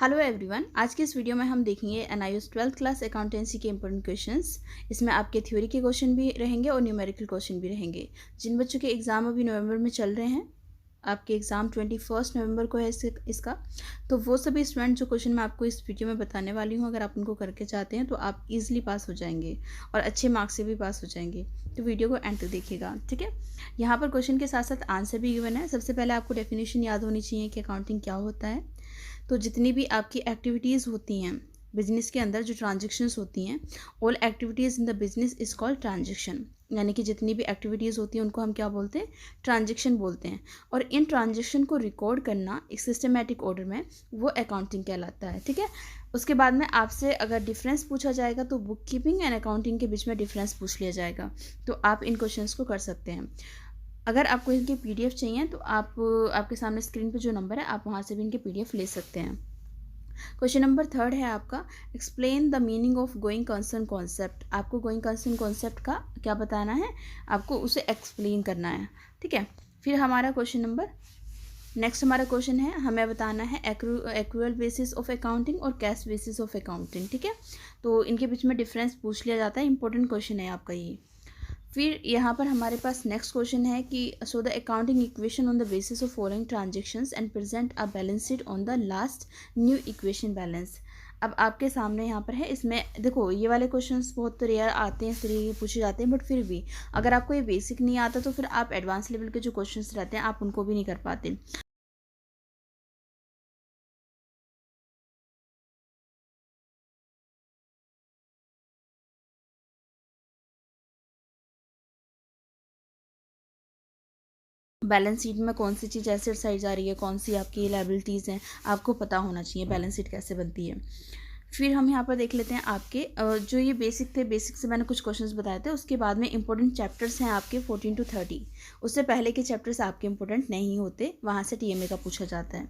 Hello everyone, आज के इस वीडियो में हम देखेंगे एनआईओएस 12th क्लास अकाउंटेंसी के इंपॉर्टेंट क्वेश्चंस। इसमें आपके थ्योरी के क्वेश्चन भी रहेंगे और न्यूमेरिकल क्वेश्चन भी रहेंगे। जिन बच्चों के एग्ज़ाम अभी नवंबर में चल रहे हैं, आपके एग्ज़ाम 21 नवंबर को है इसका, तो वो सभी स्टूडेंट जो क्वेश्चन मैं आपको इस वीडियो में बताने वाली हूँ, अगर आप उनको करके चाहते हैं तो आप ईजिली पास हो जाएंगे और अच्छे मार्क्स से भी पास हो जाएंगे। तो वीडियो को एंड तक देखिएगा, ठीक है। यहाँ पर क्वेश्चन के साथ साथ आंसर भी गिवन है। सबसे पहले आपको डेफिनेशन याद होनी चाहिए कि अकाउंटिंग क्या होता है। तो जितनी भी आपकी एक्टिविटीज़ होती हैं बिजनेस के अंदर, जो ट्रांजेक्शन्स होती हैं, all activities in the business is called transaction. यानी कि जितनी भी एक्टिविटीज़ होती हैं उनको हम क्या बोलते हैं? ट्रांजेक्शन बोलते हैं। और इन ट्रांजेक्शन को रिकॉर्ड करना एक सिस्टमेटिक ऑर्डर में, वो अकाउंटिंग कहलाता है, ठीक है। उसके बाद में आपसे अगर डिफरेंस पूछा जाएगा तो बुक कीपिंग एंड अकाउंटिंग के बीच में डिफरेंस पूछ लिया जाएगा, तो आप इन क्वेश्चंस को कर सकते हैं। अगर आपको इनके पीडीएफ चाहिए तो आप आपके सामने स्क्रीन पे जो नंबर है, आप वहाँ से भी इनके पीडीएफ ले सकते हैं। क्वेश्चन नंबर 3 है आपका, explain the meaning of going concern concept. आपको गोइंग कंसर्न कॉन्सेप्ट का क्या बताना है, आपको उसे एक्सप्लेन करना है, ठीक है। फिर हमारा क्वेश्चन नंबर नेक्स्ट हमारा क्वेश्चन है, हमें बताना है एक्रूअल बेसिस ऑफ अकाउंटिंग और कैश बेसिस ऑफ अकाउंटिंग, ठीक है। तो इनके बीच में डिफरेंस पूछ लिया जाता है, इंपॉर्टेंट क्वेश्चन है आपका ये। फिर यहाँ पर हमारे पास नेक्स्ट क्वेश्चन है कि so the accounting equation on the basis of following transactions and present a balance sheet on the last new equation balance. अब आपके सामने यहाँ पर है, इसमें देखो ये वाले क्वेश्चंस बहुत रेयर आते हैं, इस तरीके पूछे जाते हैं, बट फिर भी अगर आपको ये बेसिक नहीं आता तो फिर आप एडवांस लेवल के जो क्वेश्चंस रहते हैं आप उनको भी नहीं कर पाते। बैलेंस शीट में कौन सी चीज़ एसेट साइड जा रही है, कौन सी आपकी लायबिलिटीज़ हैं, आपको पता होना चाहिए बैलेंस शीट कैसे बनती है। फिर हम यहाँ पर देख लेते हैं आपके जो ये बेसिक थे, बेसिक से मैंने कुछ क्वेश्चंस बताए थे। उसके बाद में इंपॉर्टेंट चैप्टर्स हैं आपके 14 to 30। उससे पहले के चैप्टर्स आपके इंपॉर्टेंट नहीं होते, वहाँ से टीएमए का पूछा जाता है।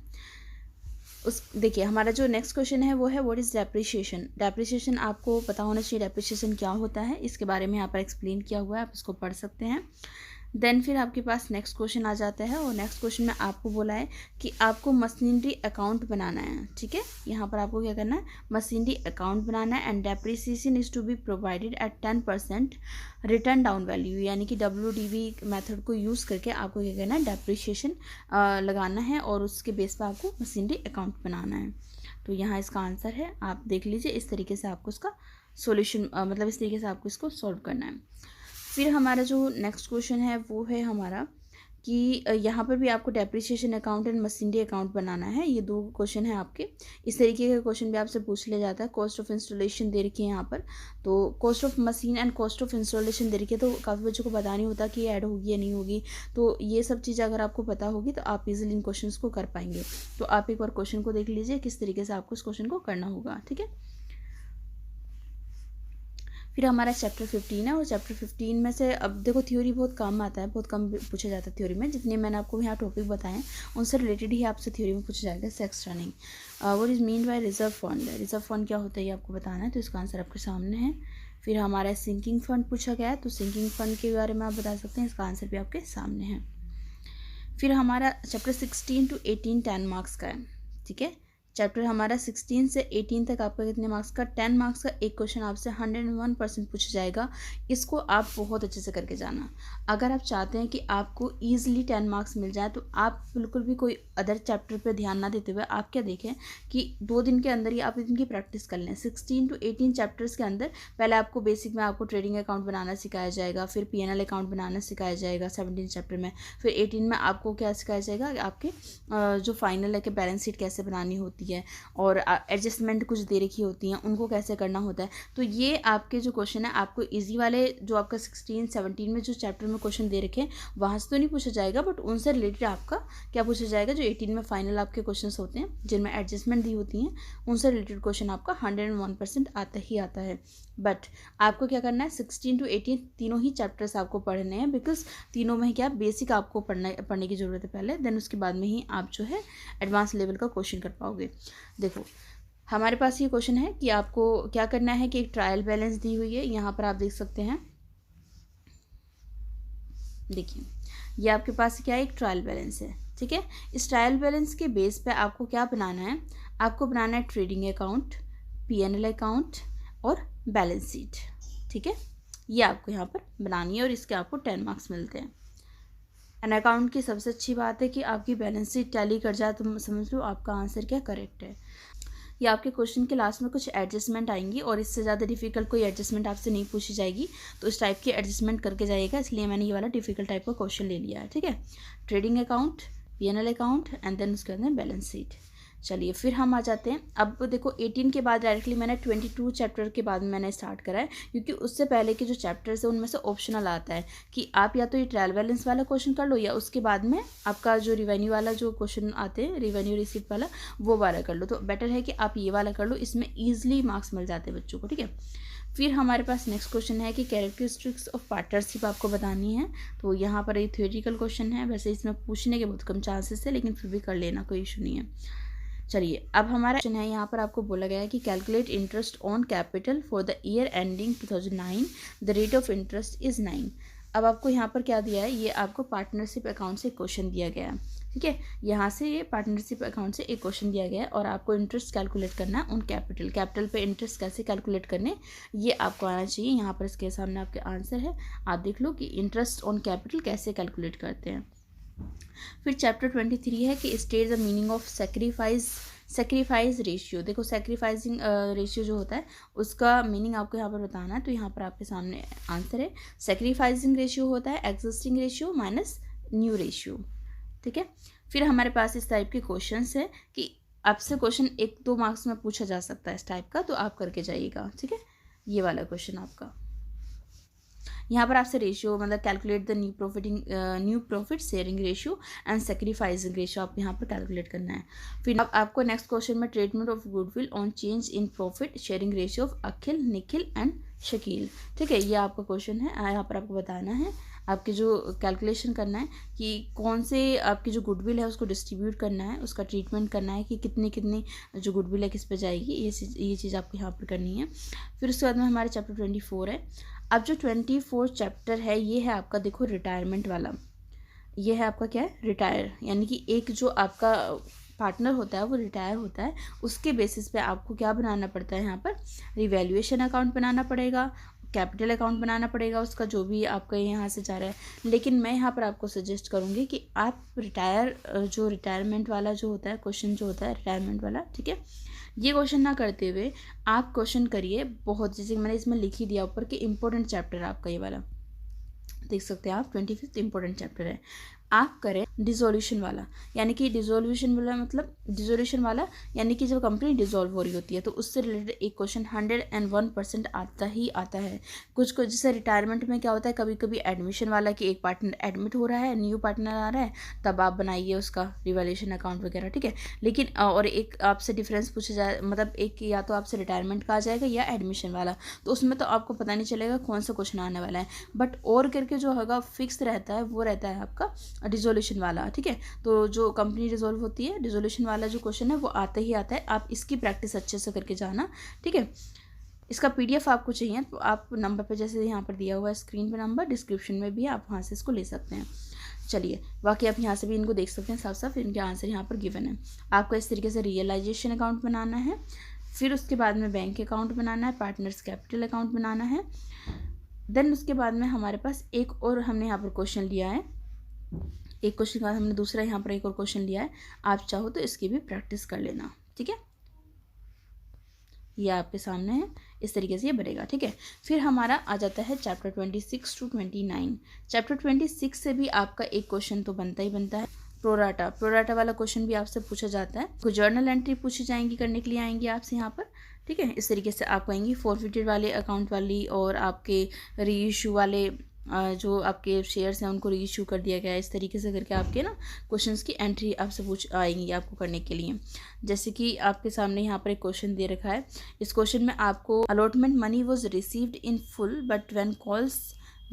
उस देखिए हमारा जो नेक्स्ट क्वेश्चन है वो है व्हाट इज़ डेप्रिशिएशन। डेप्रिशिएशन आपको पता होना चाहिए, डेप्रिशिएशन क्या होता है, इसके बारे में यहाँ पर एक्सप्लेन किया हुआ है, आप इसको पढ़ सकते हैं। देन फिर आपके पास नेक्स्ट क्वेश्चन आ जाता है, और नेक्स्ट क्वेश्चन में आपको बोला है कि आपको मशीनरी अकाउंट बनाना है, ठीक है। यहाँ पर आपको क्या करना है, मशीनरी अकाउंट बनाना है। And depreciation is to be provided at 10% written down value, यानी कि WDV मेथड को यूज़ करके आपको क्या करना है, डेप्रिसिएशन लगाना है और उसके बेस पर आपको मशीनरी अकाउंट बनाना है। तो यहाँ इसका आंसर है, आप देख लीजिए, इस तरीके से आपको इसका सोल्यूशन मतलब इस तरीके से आपको इसको सॉल्व करना है। फिर हमारा जो नेक्स्ट क्वेश्चन है वो है हमारा कि यहाँ पर भी आपको depreciation account and machinery account बनाना है। ये दो क्वेश्चन है आपके, इस तरीके का क्वेश्चन भी आपसे पूछ लिया जाता है। कॉस्ट ऑफ इंस्टॉलेशन दे रखी है यहाँ पर, तो cost of machine and cost of installation दे रखी है, तो काफ़ी बच्चों को पता नहीं होता कि ये ऐड होगी या नहीं होगी। तो ये सब चीज़ अगर आपको पता होगी तो आप इजीली इन क्वेश्चन को कर पाएंगे। तो आप एक बार क्वेश्चन को देख लीजिए किस तरीके से आपको इस क्वेश्चन को करना होगा, ठीक है। फिर हमारा चैप्टर 15 है, और चैप्टर 15 में से अब देखो थ्योरी बहुत कम आता है, बहुत कम पूछा जाता है थ्योरी में। जितने मैंने आपको यहाँ टॉपिक बताएं उनसे रिलेटेड ही आपसे थ्योरी में पूछा जाएगा, इससे एक्स्ट्रा नहीं। What is mean by reserve fund. Reserve fund क्या होता है ये आपको बताना है, तो इसका आंसर आपके सामने है। फिर हमारा सिंकिंग फंड पूछा गया है, तो सिंकिंग फंड के बारे में आप बता सकते हैं, इसका आंसर भी आपके सामने है। फिर हमारा चैप्टर 16 to 18 10 मार्क्स का है, ठीक है। चैप्टर हमारा 16 से 18 तक आपका कितने मार्क्स का, 10 मार्क्स का एक क्वेश्चन आपसे 101% पूछा जाएगा। इसको आप बहुत अच्छे से करके जाना। अगर आप चाहते हैं कि आपको ईजिली 10 मार्क्स मिल जाए तो आप बिल्कुल भी कोई अदर चैप्टर पर ध्यान ना देते हुए आप क्या देखें कि 2 दिन के अंदर ही आप इनकी प्रैक्टिस कर लें। 16 to 18 चैप्टर्स के अंदर पहले आपको बेसिक में आपको ट्रेडिंग अकाउंट बनाना सिखाया जाएगा, फिर PNL अकाउंट बनाना सिखाया जाएगा 17 चैप्टर में। फिर 18 में आपको क्या सिखाया जाएगा, आपके जो फाइनल है कि बैलेंस शीट कैसे बनानी होती है, और एडजस्टमेंट कुछ दे रखी होती हैं उनको कैसे करना होता है। तो ये आपके जो क्वेश्चन है आपको इजी वाले जो आपका 16 17 में जो चैप्टर में क्वेश्चन दे रखे हैं वहाँ से तो नहीं पूछा जाएगा, बट उनसे रिलेटेड आपका क्या पूछा जाएगा, जो 18 में फाइनल आपके क्वेश्चन होते हैं जिनमें एडजस्टमेंट दी होती हैं, उनसे रिलेटेड क्वेश्चन आपका 101% आता ही आता है। बट आपको क्या करना है, 16 to 18 तीनों ही चैप्टर्स आपको पढ़ने हैं, बिकॉज तीनों में क्या बेसिक आपको पढ़ने की ज़रूरत है पहले, देन उसके बाद में ही आप जो है एडवांस लेवल का क्वेश्चन कर पाओगे। देखो हमारे पास ये क्वेश्चन है कि आपको क्या करना है कि एक ट्रायल बैलेंस दी हुई है, यहाँ पर आप देख सकते हैं। देखिए ये आपके पास क्या है, एक ट्रायल बैलेंस है, ठीक है। इस ट्रायल बैलेंस के बेस पे आपको क्या बनाना है, आपको बनाना है ट्रेडिंग अकाउंट, P&L अकाउंट और बैलेंस शीट। ठीक है, ये आपको यहाँ पर बनानी है और इसके आपको 10 मार्क्स मिलते हैं। एन अकाउंट की सबसे अच्छी बात है कि आपकी बैलेंस शीट टैली कर जाए तो समझ लो आपका आंसर क्या करेक्ट है। या आपके क्वेश्चन के लास्ट में कुछ एडजस्टमेंट आएंगी और इससे ज़्यादा डिफिकल्ट कोई एडजस्टमेंट आपसे नहीं पूछी जाएगी, तो इस टाइप की एडजस्टमेंट करके जाइएगा, इसलिए मैंने ये वाला डिफिकल्ट टाइप का क्वेश्चन ले लिया है। ठीक है, trading account, P&L account and then उसके अंदर बैलेंस शीट। चलिए फिर हम आ जाते हैं। अब देखो 18 के बाद डायरेक्टली मैंने 22 चैप्टर के बाद मैंने स्टार्ट करा है, क्योंकि उससे पहले के जो चैप्टर्स है उनमें से ऑप्शनल आता है कि आप या तो ये ट्रायल बैलेंस वाला क्वेश्चन कर लो या उसके बाद में आपका जो रिवेन्यू वाला जो क्वेश्चन आते हैं, रिवेन्यू रिसीट वाला, वो वाला कर लो। तो बेटर है कि आप ये वाला कर लो, इसमें ईजिली मार्क्स मिल जाते हैं बच्चों को। ठीक है, फिर हमारे पास नेक्स्ट क्वेश्चन है कि कैरेक्टरिस्टिक्स ऑफ पार्टनरशिप आपको बतानी है। तो यहाँ पर ये थ्योरेटिकल क्वेश्चन है, वैसे इसमें पूछने के बहुत कम चांसेस है, लेकिन फिर भी कर लेना, कोई इशू नहीं है। चलिए अब हमारा क्वेश्चन है, यहाँ पर आपको बोला गया है कि calculate interest on capital for the year ending 2009, the rate of interest is 9। अब आपको यहाँ पर क्या दिया है, ये आपको पार्टनरशिप अकाउंट से क्वेश्चन दिया गया है। ठीक है, यहाँ से ये पार्टनरशिप अकाउंट से एक क्वेश्चन दिया गया है और आपको इंटरेस्ट कैलकुलेट करना है ऑन कैपिटल। कैपिटल पे इंटरेस्ट कैसे कैलकुलेट करने, ये आपको आना चाहिए। यहाँ पर इसके सामने आपके आंसर है, आप देख लो कि इंटरेस्ट ऑन कैपिटल कैसे कैलकुलेट करते हैं। फिर चैप्टर 23 है कि state the meaning of sacrifice ratio. देखो सेक्रीफाइसिंग रेशियो जो होता है उसका मीनिंग आपको यहाँ पर बताना है। तो यहाँ पर आपके सामने आंसर है, सेक्रीफाइसिंग रेशियो होता है existing ratio minus new ratio. ठीक है, फिर हमारे पास इस टाइप के क्वेश्चंस है कि आपसे क्वेश्चन 1-2 मार्क्स में पूछा जा सकता है इस टाइप का, तो आप करके जाइएगा। ठीक है, ये वाला क्वेश्चन आपका यहाँ पर आपसे रेशियो मतलब calculate the new profit sharing ratio and sacrificing ratio आप यहाँ पर कैलकुलेट करना है। फिर अब आपको नेक्स्ट क्वेश्चन में treatment of goodwill on change in profit sharing ratio of Akhil, Nikhil and Shakeel. ठीक है, ये आपका क्वेश्चन है, यहाँ पर आपको बताना है, आपके जो कैलकुलेशन करना है कि कौन से आपकी जो गुडविल है उसको डिस्ट्रीब्यूट करना है, उसका ट्रीटमेंट करना है कि कितनी कितनी जो गुडविल है किस पे जाएगी, ये चीज़ आपको यहाँ पर करनी है। फिर उसके बाद में हमारे चैप्टर 24 है। अब जो 24 चैप्टर है ये है आपका, देखो रिटायरमेंट वाला, ये है आपका क्या है, रिटायर, यानी कि एक जो आपका पार्टनर होता है वो रिटायर होता है, उसके बेसिस पे आपको क्या बनाना पड़ता है, यहाँ पर रिवैल्यूएशन अकाउंट बनाना पड़ेगा, कैपिटल अकाउंट बनाना पड़ेगा उसका, जो भी आपका यहाँ से जा रहा है। लेकिन मैं यहाँ पर आपको सजेस्ट करूँगी कि आप रिटायरमेंट वाला जो होता है क्वेश्चन जो होता है रिटायरमेंट वाला, ठीक है, ये क्वेश्चन ना करते हुए आप क्वेश्चन करिए बहुत, जैसे मैंने इसमें लिख ही दिया ऊपर कि इंपॉर्टेंट चैप्टर है आपका, ये वाला देख सकते हैं आप, 25 इंपॉर्टेंट चैप्टर है। आप करें डिसोल्यूशन वाला, यानी कि डिसोल्यूशन वाला यानी कि जब कंपनी डिसॉल्व हो रही होती है तो उससे रिलेटेड एक क्वेश्चन 101% आता ही आता है। कुछ जैसे रिटायरमेंट में क्या होता है, कभी कभी एडमिशन वाला कि एक पार्टनर एडमिट हो रहा है, न्यू पार्टनर आ रहा है, तब आप बनाइए उसका रिवैल्यूएशन अकाउंट वगैरह। ठीक है, लेकिन और एक आपसे डिफरेंस पूछा जाए, मतलब एक या तो आपसे रिटायरमेंट का आ जाएगा या एडमिशन वाला, तो उसमें तो आपको पता नहीं चलेगा कौन सा क्वेश्चन आने वाला है, बट और करके जो होगा फिक्स रहता है वो रहता है आपका डिसोल्यूशन वाला। ठीक है, तो जो कंपनी डिसॉल्व होती है, डिसोल्यूशन वाला जो क्वेश्चन है वो आता ही आता है, आप इसकी प्रैक्टिस अच्छे से करके जाना। ठीक है, इसका PDF आपको चाहिए तो आप नंबर पे जैसे यहाँ पर दिया हुआ है स्क्रीन पे नंबर, डिस्क्रिप्शन में भी आप वहाँ से इसको ले सकते हैं। चलिए बाकी आप यहाँ से भी इनको देख सकते हैं, साफ साफ इनके आंसर यहाँ पर गिवन है। आपको इस तरीके से रियलाइजेशन अकाउंट बनाना है, फिर उसके बाद में बैंक अकाउंट बनाना है, पार्टनर्स कैपिटल अकाउंट बनाना है। देन उसके बाद में हमारे पास एक और हमने यहाँ पर क्वेश्चन लिया है, एक क्वेश्चन के बाद हमने दूसरा यहाँ पर एक और क्वेश्चन लिया है, आप चाहो तो इसकी भी प्रैक्टिस कर लेना। ठीक है, ये आपके सामने है, इस तरीके से ये बनेगा। ठीक है, फिर हमारा आ जाता है चैप्टर 26 to 29। चैप्टर 26 से भी आपका एक क्वेश्चन तो बनता ही बनता है, प्रोराटा वाला क्वेश्चन भी आपसे पूछा जाता है। कुछ जर्नल एंट्री पूछी जाएंगी, करने के लिए आएंगी आपसे यहाँ पर। ठीक है, इस तरीके से आप कहेंगी फॉरफिटेड वाले अकाउंट वाली और आपके रीइश्यू वाले जो आपके शेयर्स हैं उनको रीइश्यू कर दिया गया है, इस तरीके से करके आपके ना क्वेश्चंस की एंट्री आपसे पूछ आएंगी आपको करने के लिए। जैसे कि आपके सामने यहाँ पर एक क्वेश्चन दे रखा है, इस क्वेश्चन में आपको allotment money was received in full but when calls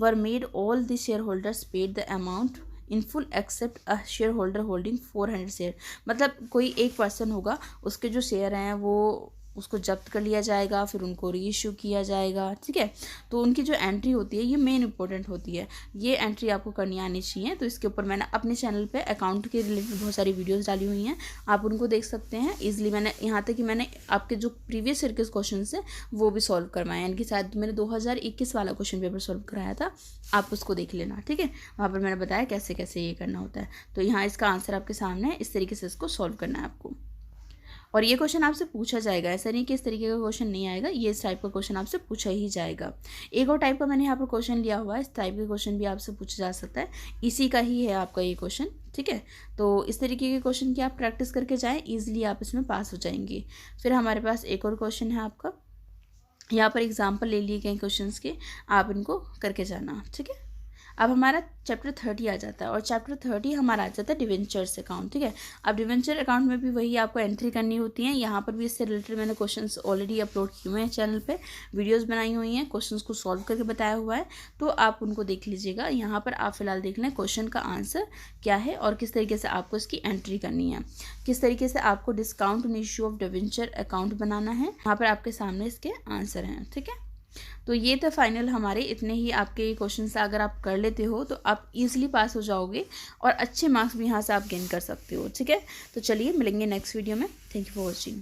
were made all the share holders paid the amount in full except a share holder holding 400 share. मतलब कोई एक पर्सन होगा, उसके जो शेयर हैं वो उसको जब्त कर लिया जाएगा, फिर उनको रीइश्यू किया जाएगा, ठीक है। तो उनकी जो एंट्री होती है ये मेन इंपॉर्टेंट होती है, ये एंट्री आपको करनी आनी चाहिए। तो इसके ऊपर मैंने अपने चैनल पे अकाउंट के रिलेटेड बहुत सारी वीडियोस डाली हुई हैं, आप उनको देख सकते हैं ईजिली। मैंने यहाँ तक कि मैंने आपके जो प्रीवियस ईयर के क्वेश्चन है वो भी सॉल्व करवाए, यानी कि शायद मैंने 2021 वाला क्वेश्चन पेपर सॉल्व कराया था, आप उसको देख लेना, ठीक है। वहाँ पर मैंने बताया कैसे कैसे ये करना होता है। तो यहाँ इसका आंसर आपके सामने है, इस तरीके से इसको सॉल्व करना है आपको। और ये क्वेश्चन आपसे पूछा जाएगा, ऐसा नहीं कि इस तरीके का क्वेश्चन नहीं आएगा, ये इस टाइप का क्वेश्चन आपसे पूछा ही जाएगा। एक और टाइप का मैंने यहाँ पर क्वेश्चन लिया हुआ है, इस टाइप का क्वेश्चन भी आपसे पूछा जा सकता है, इसी का ही है आपका ये क्वेश्चन, ठीक है। तो इस तरीके के क्वेश्चन की आप प्रैक्टिस करके जाएँ, ईजिली आप इसमें पास हो जाएंगे। फिर हमारे पास एक और क्वेश्चन है आपका, यहाँ पर एग्जाम्पल ले लिए गए क्वेश्चंस के, आप इनको करके जाना, ठीक है। अब हमारा चैप्टर 30 आ जाता है, और चैप्टर 30 हमारा आ जाता है डिवेंचर्स अकाउंट, ठीक है। अब डिवेंचर अकाउंट में भी वही आपको एंट्री करनी होती है। यहाँ पर भी इससे रिलेटेड मैंने क्वेश्चंस ऑलरेडी अपलोड किए हुए हैं चैनल पे, वीडियोस बनाई हुई हैं, क्वेश्चंस को सॉल्व करके बताया हुआ है, तो आप उनको देख लीजिएगा। यहाँ पर आप फिलहाल देख लें क्वेश्चन का आंसर क्या है और किस तरीके से आपको इसकी एंट्री करनी है, किस तरीके से आपको discount on issue of debenture account बनाना है। यहाँ पर आपके सामने इसके आंसर हैं, ठीक है। तो ये तो फाइनल हमारे इतने ही आपके क्वेश्चन से अगर आप कर लेते हो तो आप इजीली पास हो जाओगे, और अच्छे मार्क्स भी यहाँ से आप गेन कर सकते हो, ठीक है। तो चलिए मिलेंगे नेक्स्ट वीडियो में। Thank you for watching.